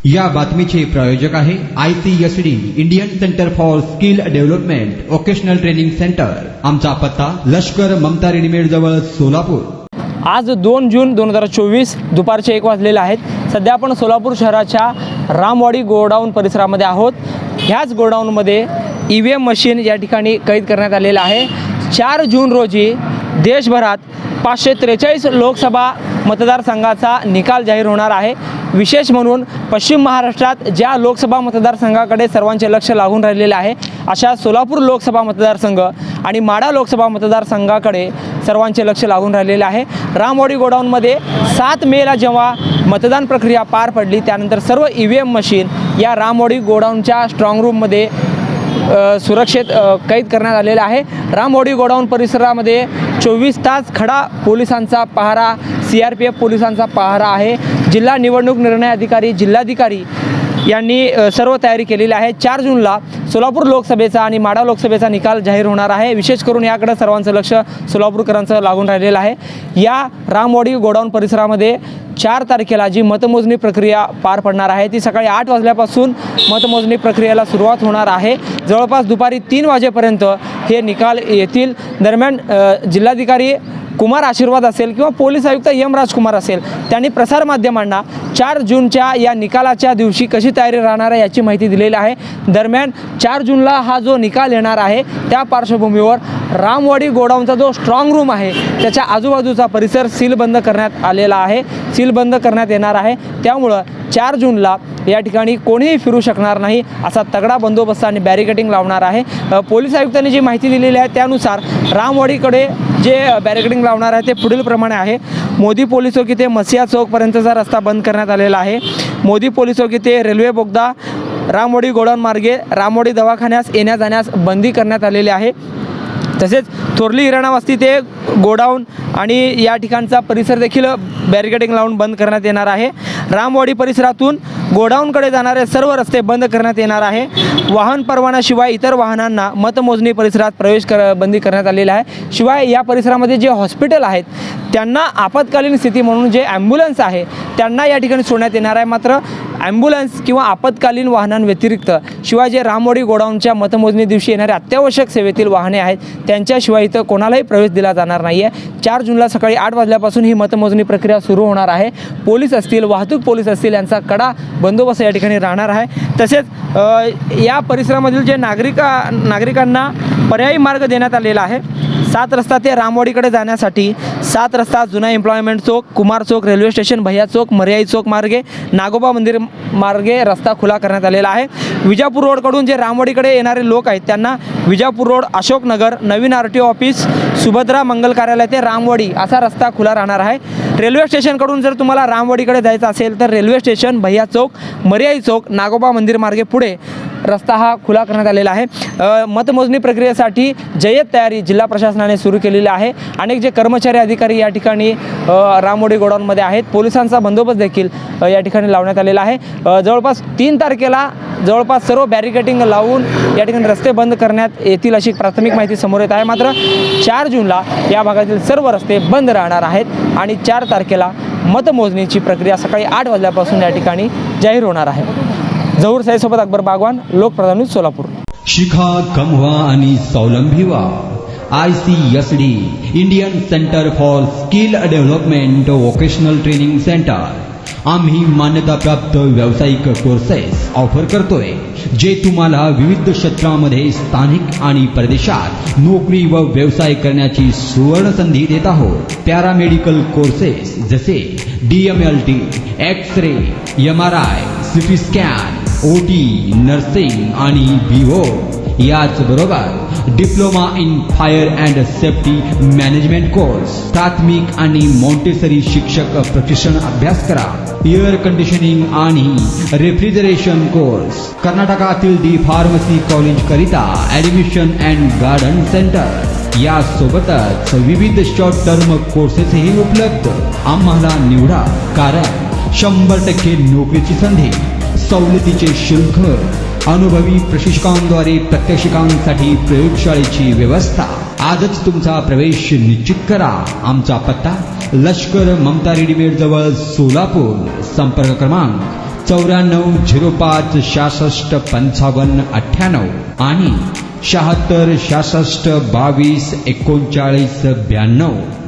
या बातमीचे प्रायोजक आहे ICSD Indian centre for skill development vocational training centre. आमचा पत्ता लष्कर ममता रेडीमेड जवळ सोलापूर। आज 2 जून 2024 दुपारचे 1 वाजलेले आहेत। सध्या आपण सोलापूर शहराच्या रामवाडी गोडाऊन परिसरामध्ये आहोत। ह्याच गोडाऊनमध्ये EVM मशीन या ठिकाणी कैद करण्यात आलेला आहे। 4 जून रोजी देशभरात 543 लोकसभा मतदारसंघाचा निकाल जाहीर होणार आहे। विशेष म्हणून पश्चिम महाराष्ट्रात ज्या लोकसभा मतदारसंघाकडे सर्वांचे लक्ष लागून राहिलेले आहे, अशा सोलापूर लोकसभा मतदारसंघ आणि माढा लोकसभा मतदारसंघाकडे सर्वांचे लक्ष लागून राहिलेले आहे। रामवाडी गोडाऊनमध्ये 7 मेला जेव्हा मतदान प्रक्रिया पार पडली, त्यानंतर सर्व EVM मशीन या रामवाडी गोडाऊनच्या स्ट्रॉंग रूममध्ये सुरक्षित कैद करण्यात आलेला आहे। रामवाडी गोडाऊन परिसरामध्ये 24 तास खडा पोलिसांचा पहारा, CRPF पोलिसांचा पहारा आहे। जिल्हा निवडणूक निर्णय अधिकारी, जिल्हाधिकारी यांनी सर्व तयारी केलेली आहे। 4 जूनला सोलापूर लोकसभेचा आणि माढा लोकसभेचा निकाल जाहीर होणार आहे। विशेष करून याकडे सर्वांचं लक्ष सोलापूरकरांचं लागून राहिलेलं आहे। या रामवाडी गोडाऊन परिसरामध्ये 4 तारखेला जी मतमोजणी प्रक्रिया पार पडणार आहे, ती सकाळी 8 वाजल्यापासून मतमोजणी प्रक्रियेला सुरुवात होणार आहे। जवळपास दुपारी 3 वाजेपर्यंत हे निकाल येतील। दरम्यान जिल्हाधिकारी कुमार आशीर्वाद असेल किंवा पोलीस आयुक्त M राजकुमार असेल, त्यांनी प्रसारमाध्यमांना 4 जूनच्या या निकालाच्या दिवशी कशी तयारी राहणार आहे याची माहिती दिलेली आहे। दरम्यान 4 जूनला हा जो निकाल येणार आहे, त्या पार्श्वभूमीवर रामवाडी गोडाऊनचा जो स्ट्रॉंग रूम आहे त्याच्या आजूबाजूचा परिसर सीलबंद करण्यात आलेला आहे, सीलबंद करण्यात येणार आहे। त्यामुळं 4 जूनला या ठिकाणी कोणीही फिरू शकणार नाही असा तगडा बंदोबस्त आणि बॅरिकेडिंग लावणार आहे। पोलीस आयुक्तांनी जी माहिती दिलेली आहे त्यानुसार रामवाडीकडे जे बॅरिकेडिंग लावणार आहे ते पुढील प्रमाणे आहे। मोदी पोलीस चौकी ते मसिया चौकपर्यंतचा रस्ता बंद करण्यात आलेला आहे। मोदी पोलीस चौकी ते रेल्वे बोगदा रामवाडी गोडाऊन मार्गे रामवाडी दवाखान्यास येण्या जाण्यास बंदी करण्यात आलेली आहे। तसेच थोरली हिराणा वस्ती ते गोडाऊन आणि या ठिकाणचा परिसर देखील बॅरिकेडिंग लावून बंद करण्यात येणार आहे। रामवाडी परिसरातून गोडाऊनकडे जाणारे सर्व रस्ते बंद करण्यात येणार आहे। वाहन परवान्याशिवाय इतर वाहनांना मतमोजणी परिसरात प्रवेश बंदी करण्यात आलेला आहे। शिवाय या परिसरामध्ये जे हॉस्पिटल आहेत त्यांना आपत्कालीन स्थिती म्हणून जे ॲम्ब्युलन्स आहे त्यांना या ठिकाणी सोडण्यात येणार आहे। मात्र ॲम्ब्युलन्स किंवा आपत्कालीन वाहनांव्यतिरिक्त शिवाय जे रामवाडी गोडाऊनच्या मतमोजणी दिवशी येणारे अत्यावश्यक सेवेतील वाहने आहेत त्यांच्याशिवाय इथं कोणालाही प्रवेश दिला जाणार नाही आहे। 4 जूनला सकाळी 8 वाजल्यापासून ही मतमोजणी प्रक्रिया सुरू होणार आहे। पोलीस असतील, वाहतूक पोलीस असतील यांचा कडा बंदोबस्त या ठिकाणी राहणार आहे। तसेच या परिसरामधील जे नागरिकांना पर्यायी मार्ग देण्यात आलेला आहे। 7 रस्ता ते रामवाडीकडे जाण्यासाठी 7 रस्ता जुना एम्प्लॉयमेंट चौक, कुमार चौक, रेल्वे स्टेशन, भैया चौक, मर्याई चौक मार्गे नागोबा मंदिर मार्गे रस्ता खुला करण्यात आलेला आहे। विजापूर रोडकडून जे रामवाडीकडे येणारे लोक आहेत त्यांना विजापूर रोड, अशोकनगर, नवीन RTO ऑफिस, सुभद्रा मंगल कार्यालय ते रामवाडी असा रस्ता खुला राहणार आहे। रेल्वे स्टेशनकडून जर तुम्हाला रामवाडीकडे जायचं असेल तर रेल्वे स्टेशन, भैया चौक, मर्याई चौक, नागोबा मंदिर मार्गे पुढे रस्ता हा खुला करण्यात आलेला आहे। मतमोजणी प्रक्रियेसाठी जय्यत तयारी जिल्हा प्रशासनाने सुरू केलेली आहे। अनेक जे कर्मचारी अधिकारी या ठिकाणी रामवाडी गोडाऊनमध्ये आहेत। पोलिसांचा बंदोबस्त देखील या ठिकाणी लावण्यात आलेला आहे। जवळपास 3 तारखेला जवळपास सर्व बॅरिकेडिंग लावून या ठिकाणी रस्ते बंद करण्यात येतील अशी प्राथमिक माहिती समोर येत आहे। मात्र 4 जूनला या भागातील सर्व रस्ते बंद राहणार आहेत आणि 4 तारखेला मतमोजणीची प्रक्रिया सकाळी 8 वाजल्यापासून या ठिकाणी जाहीर होणार आहे। जहूर साईसोबत अकबर बागवान, लोकप्रधान न्यूज, सोलापूर। शिखा, कमवा आणि स्वावलंबी व्हा। ICSD Indian centre for skill development vocational training centre. आम्ही मान्यताप्राप्त व्यावसायिक कोर्सेस ऑफर करतोय, जे तुम्हाला विविध क्षेत्रामध्ये स्थानिक आणि परदेशात नोकरी व व्यवसाय करण्याची सुवर्ण संधी देत आहोत। पॅरामेडिकल कोर्सेस जसे DMLT, x-ray, MRI, CT scan, OT, nursing आणि BO। याचबरोबर diploma in fire and safety management course, प्राथमिक आणि मॉन्टेसरी शिक्षक प्रशिक्षण अभ्यास करा। एअर कंडिशनिंग आणि रेफ्रिजरेशन कोर्स, कर्नाटकातील डी फार्मसी कॉलेज करिता ॲडमिशन अँड गार्डन सेंटर। यासोबतच विविध शॉर्ट टर्म कोर्सेसही उपलब्ध। आम्हाला निवडा, कारण 100% नोकरीची संधी, सवलतीचे शुल्क, अनुभवी प्रशिक्षकांद्वारे प्रात्यक्षिकांसाठी प्रयोगशाळेची व्यवस्था। आजच तुमचा प्रवेश निश्चित करा। आमचा पत्ता लष्कर ममता रेडीमेड जवळ सोलापूर। संपर्क क्रमांक 9405 66 55 98 आणि 76 66 22 39 92.